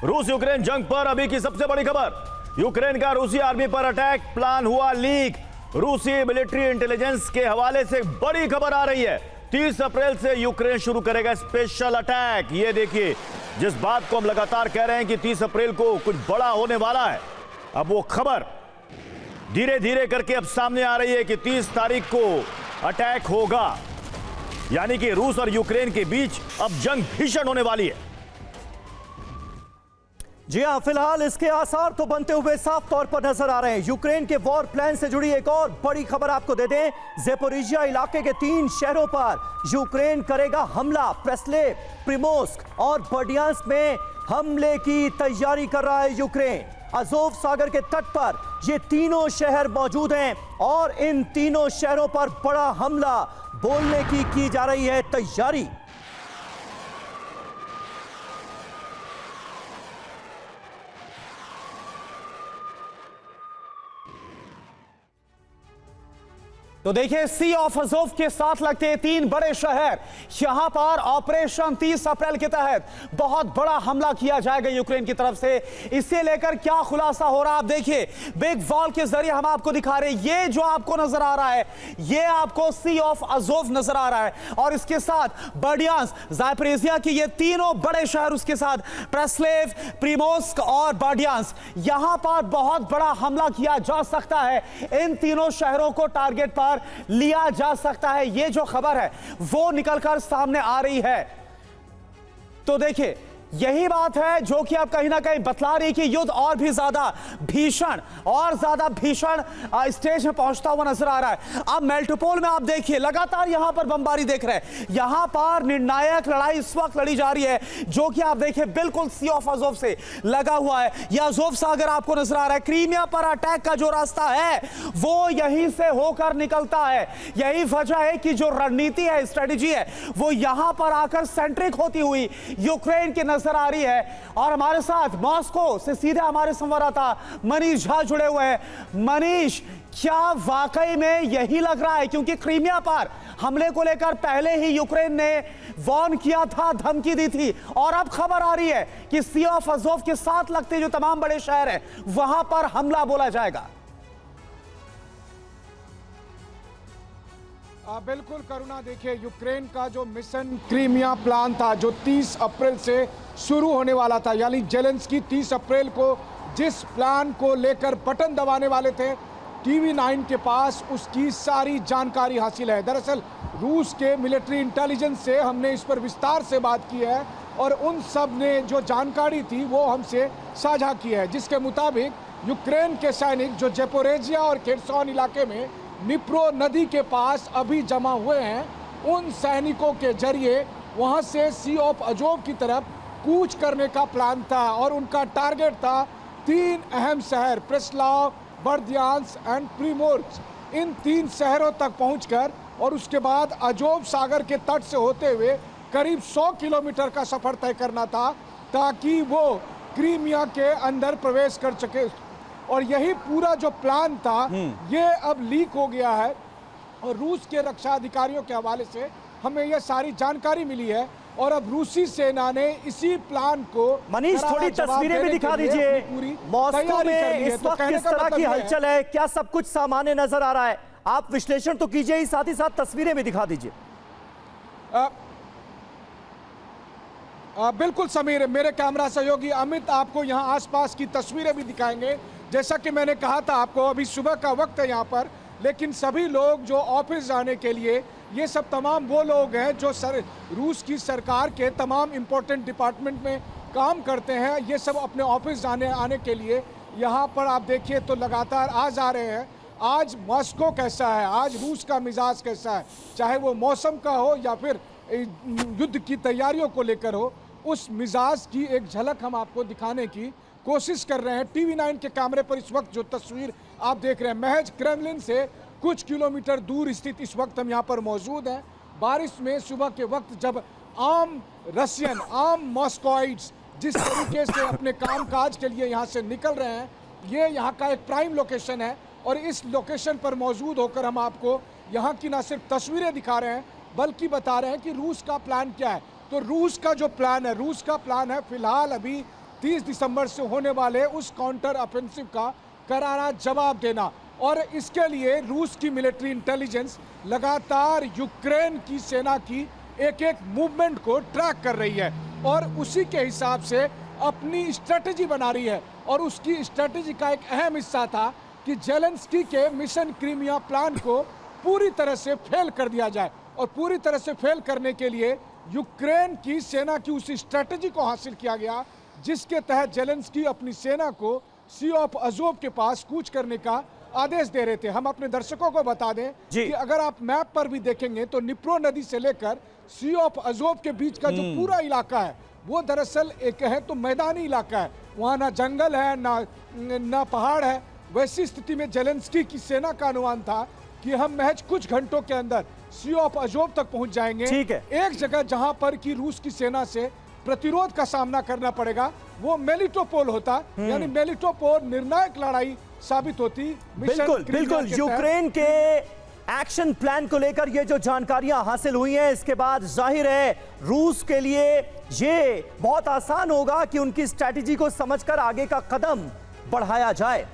रूस यूक्रेन जंग पर अभी की सबसे बड़ी खबर। यूक्रेन का रूसी आर्मी पर अटैक प्लान हुआ लीक। रूसी मिलिट्री इंटेलिजेंस के हवाले से बड़ी खबर आ रही है। 30 अप्रैल से यूक्रेन शुरू करेगा स्पेशल अटैक। ये देखिए, जिस बात को हम लगातार कह रहे हैं कि 30 अप्रैल को कुछ बड़ा होने वाला है, अब वो खबर धीरे धीरे करके अब सामने आ रही है कि 30 तारीख को अटैक होगा। यानी कि रूस और यूक्रेन के बीच अब जंग भीषण होने वाली है। जी हां, फिलहाल इसके आसार तो बनते हुए साफ तौर पर नजर आ रहे हैं। यूक्रेन के वॉर प्लान से जुड़ी एक और बड़ी खबर आपको दे दें। ज़ेपोरिजिया इलाके के 3 शहरों पर यूक्रेन करेगा हमला। प्रेस्लेव, प्रिमोर्स्क और बर्डियांस्क में हमले की तैयारी कर रहा है यूक्रेन। अज़ोव सागर के तट पर ये तीनों शहर मौजूद हैं और इन तीनों शहरों पर बड़ा हमला बोलने की जा रही है तैयारी। तो देखिए, सी ऑफ अज़ोव के साथ लगते हैं 3 बड़े शहर। यहां पर ऑपरेशन 30 अप्रैल के तहत बहुत बड़ा हमला किया जाएगा यूक्रेन की तरफ से। इसे लेकर क्या खुलासा हो रहा है आप देखिए, बिग वॉल के जरिए हम आपको दिखा रहे हैं। ये जो आपको नजर आ रहा है, ये आपको सी ऑफ अज़ोव नजर आ रहा है और इसके साथ बर्डियांस्क, ज़ापोरिजिया की ये तीनों बड़े शहर, उसके साथ प्रेस्लेव, प्रिमोर्स्क और बर्डियांस्क। यहां पर बहुत बड़ा हमला किया जा सकता है। इन तीनों शहरों को टारगेट पर लिया जा सकता है। यह जो खबर है वो निकलकर सामने आ रही है। तो देखिए, यही बात है जो कि अब कहीं ना कहीं बतला रही कि युद्ध और भी ज्यादा भीषण स्टेज में पहुंचता हुआ नजर आ रहा है। अब मेलिटोपोल में आप देखिए, लगातार यहां पर बमबारी देख रहे हैं। यहां पर निर्णायक लड़ाई इस वक्त लड़ी जा रही है, जो कि आप देखिए बिल्कुल सी ऑफ अज़ोव से लगा हुआ है। यह अज़ोव सागर आपको नजर आ रहा है। क्रीमिया पर अटैक का जो रास्ता है वो यहीं से होकर निकलता है। यही वजह है कि जो रणनीति है, स्ट्रेटेजी है, वो यहां पर आकर सेंट्रिक होती हुई यूक्रेन के नजर आ रही है। और हमारे साथ मॉस्को से सीधे हमारे संवाददाता मनीष झा जुड़े हुए हैं। मनीष, क्या वाकई में यही लग रहा है? क्योंकि क्रीमिया पर हमले को लेकर पहले ही यूक्रेन ने वार्न किया था, धमकी दी थी, और अब खबर आ रही है कि सी ऑफ अज़ोव के साथ लगते जो तमाम बड़े शहर हैं वहां पर हमला बोला जाएगा। बिल्कुल करुणा, देखिए यूक्रेन का जो मिशन क्रीमिया प्लान था, जो 30 अप्रैल से शुरू होने वाला था, यानी ज़ेलेंस्की 30 अप्रैल को जिस प्लान को लेकर बटन दबाने वाले थे, TV9 के पास उसकी सारी जानकारी हासिल है। दरअसल रूस के मिलिट्री इंटेलिजेंस से हमने इस पर विस्तार से बात की है और उन सब ने जो जानकारी थी वो हमसे साझा की है, जिसके मुताबिक यूक्रेन के सैनिक जो ज़ेपोरिजिया और खेर्सन इलाके में निप्रो नदी के पास अभी जमा हुए हैं, उन सैनिकों के जरिए वहां से सी ऑफ अज़ोव की तरफ कूच करने का प्लान था और उनका टारगेट था 3 अहम शहर प्रेस्लाव, बर्दियांस्क एंड प्रिमोर्स्क। इन 3 शहरों तक पहुंचकर और उसके बाद अज़ोव सागर के तट से होते हुए करीब 100 किलोमीटर का सफर तय करना था, ताकि वो क्रीमिया के अंदर प्रवेश कर सके। और यही पूरा जो प्लान था ये अब लीक हो गया है और रूस के रक्षा अधिकारियों के हवाले से हमें यह सारी जानकारी मिली है और अब रूसी सेना ने इसी प्लान को। मनीष, थोड़ी तस्वीरें भी दिखा दीजिए। मॉस्को में इस वक्त किस तरह की हलचल है? क्या सब कुछ सामान्य नजर आ रहा है? आप विश्लेषण तो कीजिए ही, साथ ही साथ तस्वीरें भी दिखा दीजिए। बिल्कुल समीर, मेरे कैमरा सहयोगी अमित आपको यहाँ आसपास की तस्वीरें भी दिखाएंगे। जैसा कि मैंने कहा था आपको, अभी सुबह का वक्त है यहाँ पर, लेकिन सभी लोग जो ऑफिस जाने के लिए, ये सब तमाम वो लोग हैं जो रूस की सरकार के तमाम इम्पोर्टेंट डिपार्टमेंट में काम करते हैं, ये सब अपने ऑफिस आने के लिए यहाँ पर आप देखिए तो लगातार आ जा रहे हैं। आज मॉस्को कैसा है, आज रूस का मिजाज कैसा है, चाहे वो मौसम का हो या फिर युद्ध की तैयारियों को लेकर हो, उस मिजाज की एक झलक हम आपको दिखाने की कोशिश कर रहे हैं। TV9 के कैमरे पर इस वक्त जो तस्वीर आप देख रहे हैं, महज क्रेमलिन से कुछ किलोमीटर दूर स्थित इस वक्त हम यहाँ पर मौजूद हैं। बारिश में सुबह के वक्त जब आम मॉस्कोइट्स जिस तरीके से अपने कामकाज के लिए यहाँ से निकल रहे हैं, ये यहाँ का एक प्राइम लोकेशन है और इस लोकेशन पर मौजूद होकर हम आपको यहाँ की न सिर्फ तस्वीरें दिखा रहे हैं बल्कि बता रहे हैं कि रूस का प्लान क्या है। तो रूस का जो प्लान है, रूस का प्लान है फिलहाल अभी 30 दिसंबर से होने वाले उस काउंटर ऑफेंसिव का करारा जवाब देना। और इसके लिए रूस की मिलिट्री इंटेलिजेंस लगातार यूक्रेन की सेना की एक एक मूवमेंट को ट्रैक कर रही है और उसी के हिसाब से अपनी स्ट्रेटजी बना रही है। और उसकी स्ट्रेटजी का एक अहम हिस्सा था कि जेलेंस्की के मिशन क्रीमिया प्लान को पूरी तरह से फेल कर दिया जाए। और पूरी तरह से फेल करने के लिए यूक्रेन की सेना की उस स्ट्रेटजी को हासिल किया गया जिसके तहत जेलेंस्की अपनी सेना को सी ऑफ अजोव के पास कूच करने का आदेश दे रहे थे। हम अपने दर्शकों को बता दें कि अगर आप मैप पर भी देखेंगे तो निप्रो नदी से लेकर सी ऑफ अजोव के बीच का जो पूरा इलाका है वो दरअसल एक है तो मैदानी इलाका है, वहाँ ना जंगल है ना पहाड़ है। वैसी स्थिति में जेलेंस्की की सेना का अनुमान था कि हम महज कुछ घंटों के अंदर सी ऑफ अजोव तक पहुंच जाएंगे। ठीक है। एक जगह जहां पर कि रूस की सेना से प्रतिरोध का सामना करना पड़ेगा वो मेलिटोपोल होता, यानी मेलिटोपोल निर्णायक लड़ाई साबित होती। बिल्कुल बिल्कुल। यूक्रेन के एक्शन प्लान को लेकर ये जो जानकारियां हासिल हुई हैं, इसके बाद जाहिर है रूस के लिए ये बहुत आसान होगा कि उनकी स्ट्रैटेजी को समझकर आगे का कदम बढ़ाया जाए।